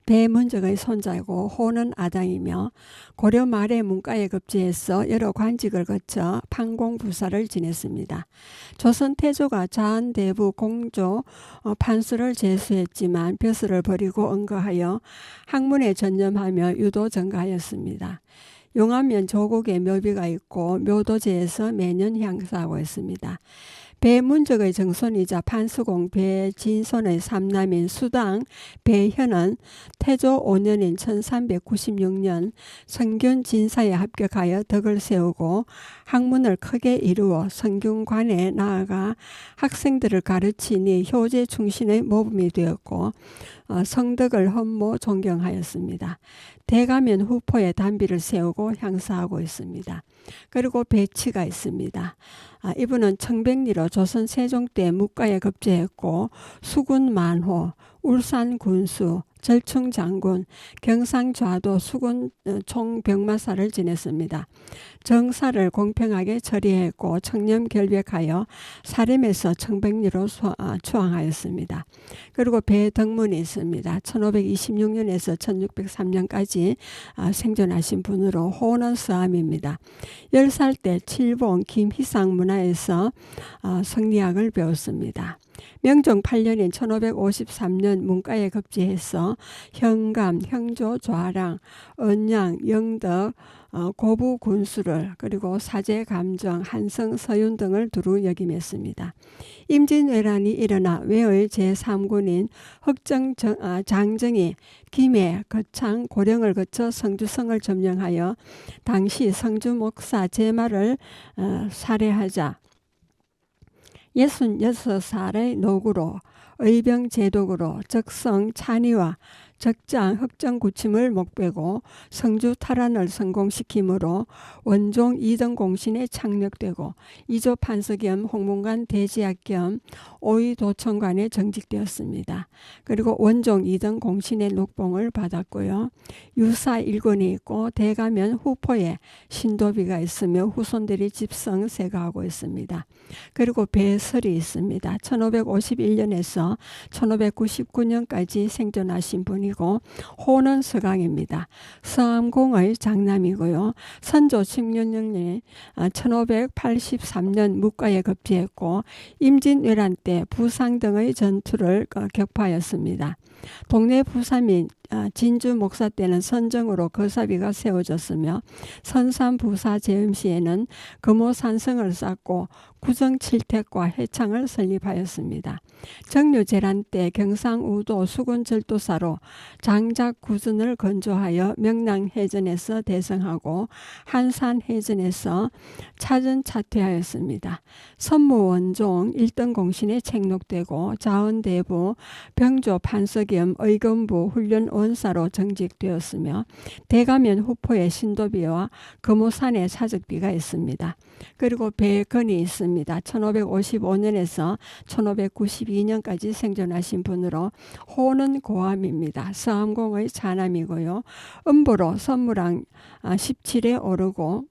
배문적의 손자이고 호는 아당이며 고려 말의 문과에 급제해서 여러 관직을 거쳐 판공부사를 지냈습니다. 조선 태조가 자한대부 공조 판수를 제수했지만 벼슬을 버리고 응거하여 학문에 전념하며 유도 전가하였습니다. 용암면 조국에 묘비가 있고 묘도제에서 매년 향사하고 있습니다. 배문적의 정손이자 판수공 배진손의 삼남인 수당 배현은 태조 5년인 1396년 성균 진사에 합격하여 덕을 세우고 학문을 크게 이루어 성균관에 나아가 학생들을 가르치니 효제 충신의 모범이 되었고 성덕을 흠모 존경하였습니다. 대가면 후포에 단비를 세우고 향사하고 있습니다. 그리고 배치가 있습니다. 이분은 청백리로 조선 세종 때 묵가에 급제했고 수군 만호, 울산 군수, 절충장군, 경상좌도 수군 총병마사를 지냈습니다. 정사를 공평하게 처리했고 청렴결백하여 사림에서 청백리로 추앙하였습니다. 그리고 배덕문이 있습니다. 1526년에서 1603년까지 생존하신 분으로 호는 서암입니다. 10살 때 칠봉 김희상 문화에서 성리학을 배웠습니다. 명종 8년인 1553년 문과에 급제해서 현감, 형조, 좌랑, 언양, 영덕, 고부 군수를 그리고 사제, 감정, 한성, 서윤 등을 두루 역임했습니다. 임진왜란이 일어나 외의 제3군인 장정이 김해, 거창, 고령을 거쳐 성주성을 점령하여 당시 성주 목사 제마를 살해하자 66살의 노구로 의병제독으로 적성 찬의와 적장 흑정구침을 목배고 성주 탈환을 성공시키므로 원종 2등 공신에 착력되고 이조 판서 겸 홍문관 대지학 겸 오의도청관에 정직되었습니다. 그리고 원종 2등 공신의 녹봉을 받았고요. 유사 일권이 있고 대가면 후포에 신도비가 있으며 후손들이 집성 세가하고 있습니다. 그리고 배설이 있습니다. 1551년에서 1599년까지 생존하신 분이 호는 서강입니다. 서암공의 장남이고요. 선조 16년에 1583년 묵과에 급제했고 임진왜란 때 부상 등의 전투를 격파하였습니다. 동네 부사민 진주 목사 때는 선정으로 거사비가 세워졌으며 선산 부사 재임 시에는 금호산성을 쌓고 구정칠택과 해창을 설립하였습니다. 정류재란 때 경상우도 수군절도사로 장작구전을 건조하여 명랑해전에서 대성하고 한산해전에서 차전차퇴하였습니다. 선무원종 1등 공신에 책록되고 자원대부 병조 판서겸 의검부 훈련 원사로 정직되었으며 대가면 후포에 신도비와 금호산에 사적비가 있습니다. 그리고 배건이 있습니다. 1555년에서 1592년까지 생존하신 분으로 호는 고암입니다. 서암공의 자남이고요. 음보로 선무랑 17에 오르고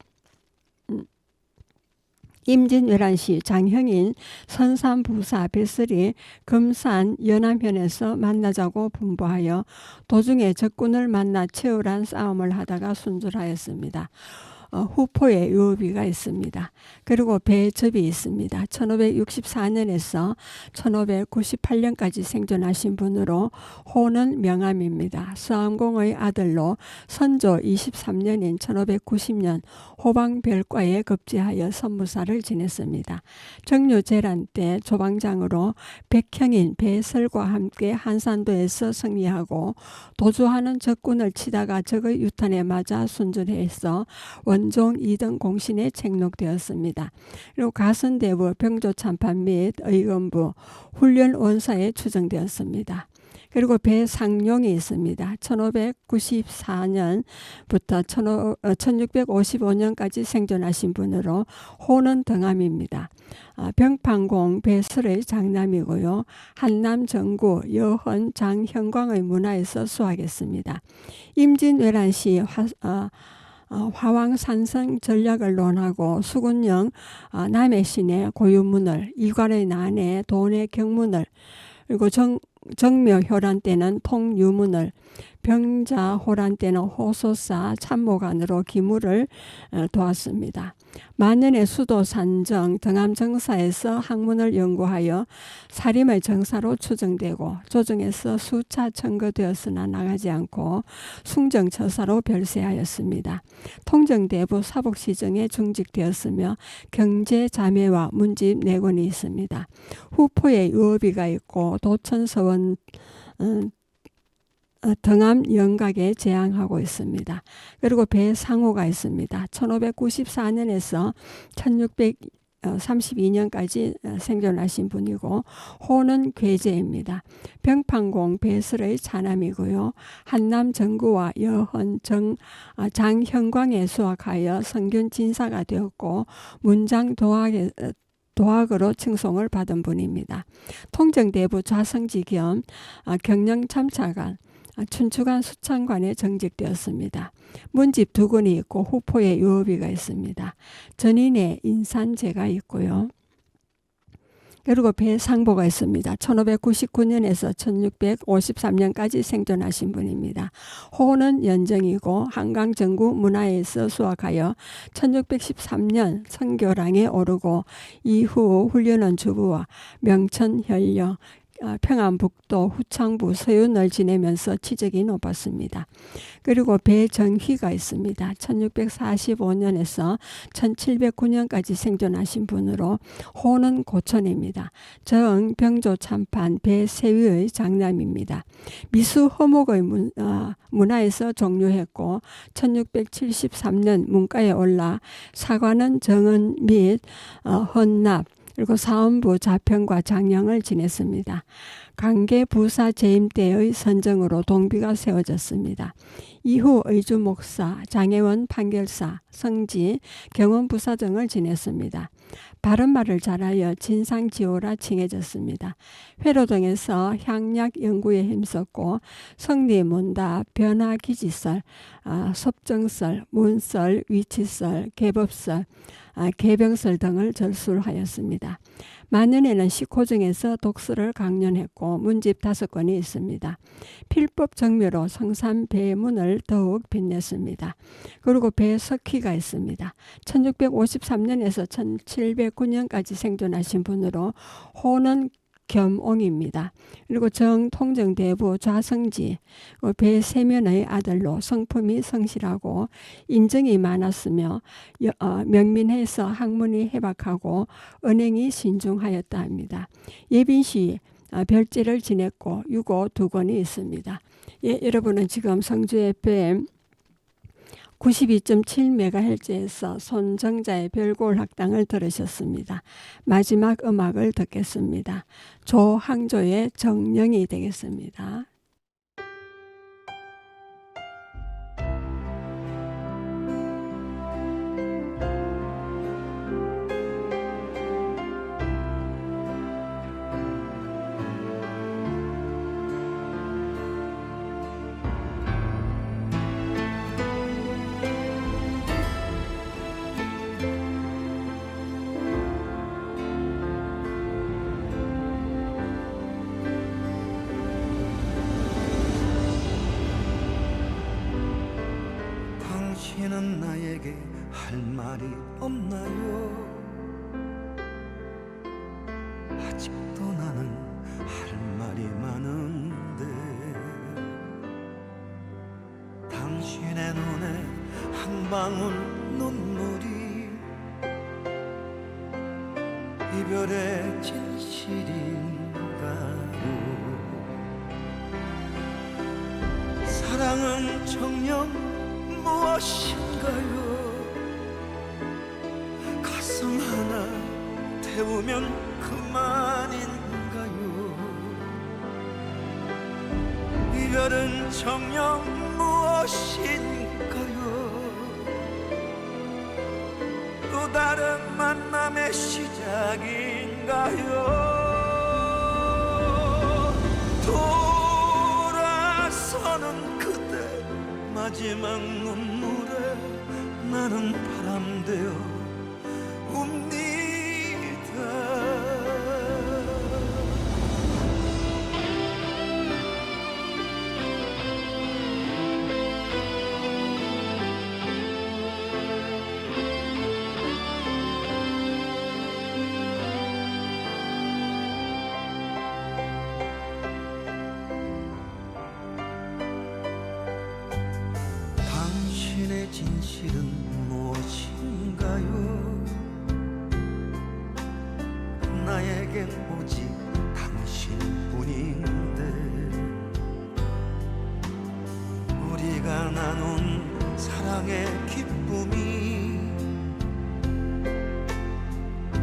임진왜란시 장형인 선산부사 배설이 금산 연암현에서 만나자고 분부하여 도중에 적군을 만나 치열한 싸움을 하다가 순절하였습니다. 후포에 유비가 있습니다. 그리고 배접이 있습니다. 1564년에서 1598년까지 생존하신 분으로 호는 명암입니다. 서암공의 아들로 선조 23년인 1590년 호방별과에 급제하여 선무사를 지냈습니다. 정류재란 때 조방장으로 백형인 배설과 함께 한산도에서 승리하고 도주하는 적군을 치다가 적의 유탄에 맞아 순절해서 원종 2등 공신에 책록되었습니다. 그리고 가선대부 병조참판 및 의검부 훈련 원사에 추정되었습니다. 그리고 배상용이 있습니다. 1594년부터 1655년까지 생존하신 분으로 호는 등암입니다. 병판공 배설의 장남이고요. 한남 정구 여헌 장현광의 문화에서 수학했습니다. 임진왜란시 화왕산성 전략을 논하고 수군령 남해 신의 고유문을 이괄의 난해 돈의 경문을 그리고 정묘효란 때는 통유문을 병자호란 때는 호소사 참모관으로 기무를 도왔습니다. 만년의 수도 산정 등암정사에서 학문을 연구하여 사림의 정사로 추정되고 조정에서 수차 청거되었으나 나가지 않고 숭정처사로 별세하였습니다. 통정대부 사복시정에 중직되었으며 경제자매와 문집 4권이 있습니다. 후포에 유어비가 있고 도천서원 등암 영각에 재앙하고 있습니다. 그리고 배상호가 있습니다. 1594년에서 1632년까지 생존하신 분이고 호는 괴제입니다. 병판공 배설의 자남이고요. 한남 정구와 여헌 장현광에 수학하여 성균 진사가 되었고 문장 도학으로 칭송을 받은 분입니다. 통정대부 좌성지 겸 경영 참차관 춘추관 수창관에 정직되었습니다. 문집 두근이 있고 후포에 유업이가 있습니다. 전인에 인산제가 있고요. 그리고 배상보가 있습니다. 1599년에서 1653년까지 생존하신 분입니다. 호는 연정이고 한강 정구 문화에서 수학하여 1613년 선교랑에 오르고 이후 훈련원 주부와 명천 현령 평안북도 후창부 서윤을 지내면서 취직이 높았습니다. 그리고 배정휘가 있습니다. 1645년에서 1709년까지 생존하신 분으로 호는 고천입니다. 정 병조 참판 배세위의 장남입니다. 미수 허목의 문화에서 종료했고 1673년 문과에 올라 사관은 정은 및 헌납 그리고 사원부 자평과 장령을 지냈습니다. 강계 부사 재임 때의 선정으로 동비가 세워졌습니다. 이후 의주 목사, 장혜원 판결사, 성지, 경원 부사정을 지냈습니다. 바른말을 잘하여 진상지호라 칭해졌습니다. 회로동에서 향약 연구에 힘썼고 성리, 문답, 변화 기지설, 섭정설, 문설, 위치설, 개법설, 개병설 등을 절술하였습니다. 만년에는 식호정에서 독서를 강연했고 문집 5권이 있습니다. 필법 정묘로 성산 배문을 더욱 빛냈습니다. 그리고 배석희가 있습니다. 1653년에서 1709년까지 생존하신 분으로 호는 겸옹입니다. 그리고 정통정대부 좌성지 배세면의 아들로 성품이 성실하고 인정이 많았으며 명민해서 학문이 해박하고 언행이 신중하였다 합니다. 예빈시 별제를 지냈고 유고 2권이 있습니다. 예, 여러분은 지금 성주 FM 92.7MHz에서 손정자의 별골 학당을 들으셨습니다. 마지막 음악을 듣겠습니다. 조항조의 정령이 되겠습니다. 당신은 나에게 할 말이 없나요? 아직도 나는 할 말이 많은데 당신의 눈에 한 방울 눈물이 이별의 진실인가요? 사랑은 정녕 무엇인가요? 가슴 하나 태우면 그만인가요? 이별은 정녕 무엇인가요? 또 다른 만남의 시작인가요? 돌아서는 그대 마지막 눈물에 나는 바람되어 웁니다. 당신의 진실은 무엇인가요? 나에겐 오직 당신뿐인데 우리가 나눈 사랑의 기쁨이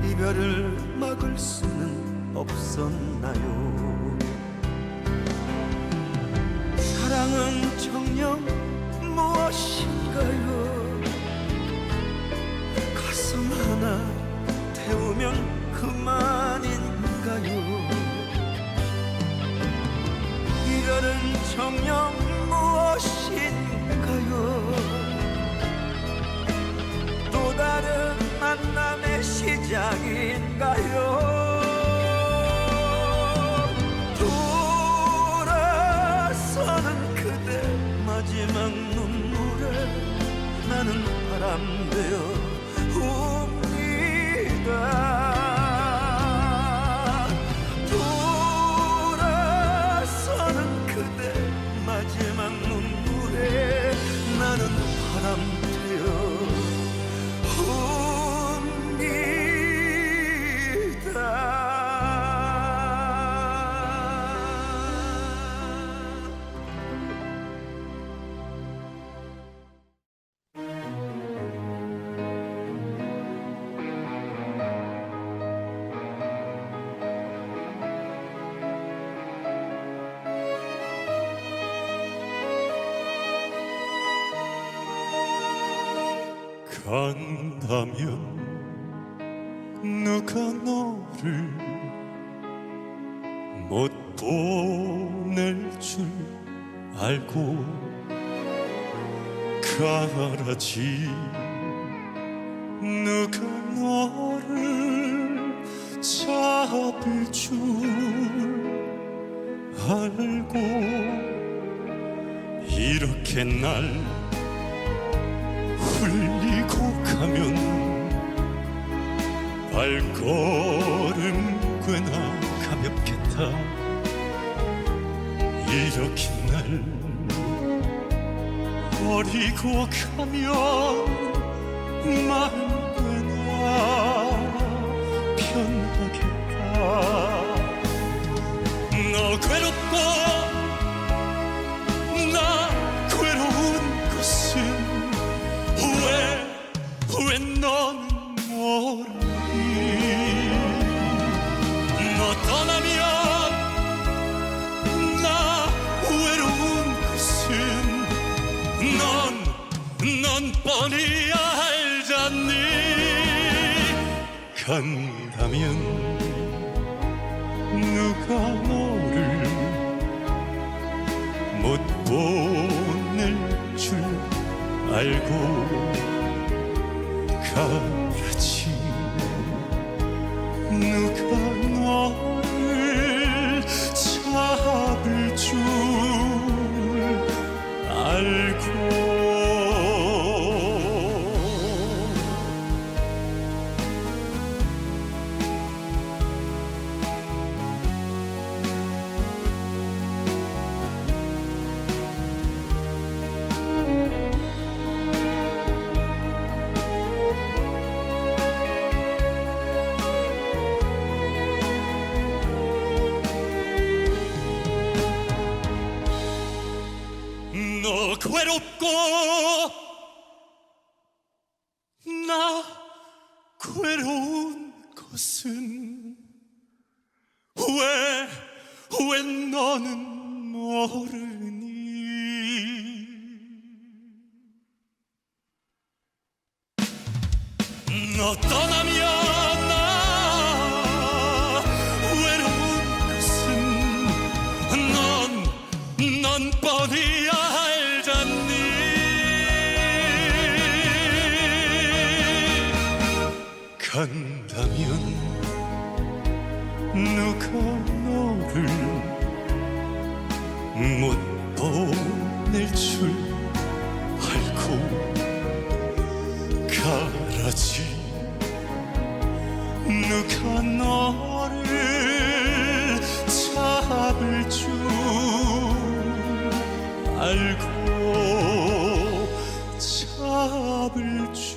이별을 막을 수는 없었나요? 사랑은 정녕 무엇인가요? 가슴 하나 태우면 그만인가요? 이별은 정녕 마지막 눈물에 나는 바람 되어 웁니다. 돌아서는 그대 마지막 눈물에 나는 바람 되어 간다면 누가 너를 못 보낼 줄 알고 가라지. 누가 너를 잡을 줄 알고 이렇게 날 흘리고 가면 발걸음 꽤나 가볍겠다. 이렇게 날 버리고 가면 마음 꽤나 편하겠다. 너 괴롭고 나 괴로운 것은 왜 너는 모르니. 너 떠나면 나 외로운 것은 넌 뻔히 알잖니. 간다면 누가 너를 못 보낼 줄 알고 가라지. 누가 너를 잡을 줄 알고. 너 괴롭고 나 괴로운 것은 왜 너는 모르니. 너 떠나면 나 외로운 것은 넌 뻔히 알잖니. 간다면 누가 너를 못 보낼 줄 알고 가라지. 누가 너를 잡을 줄 알고 잡을 줄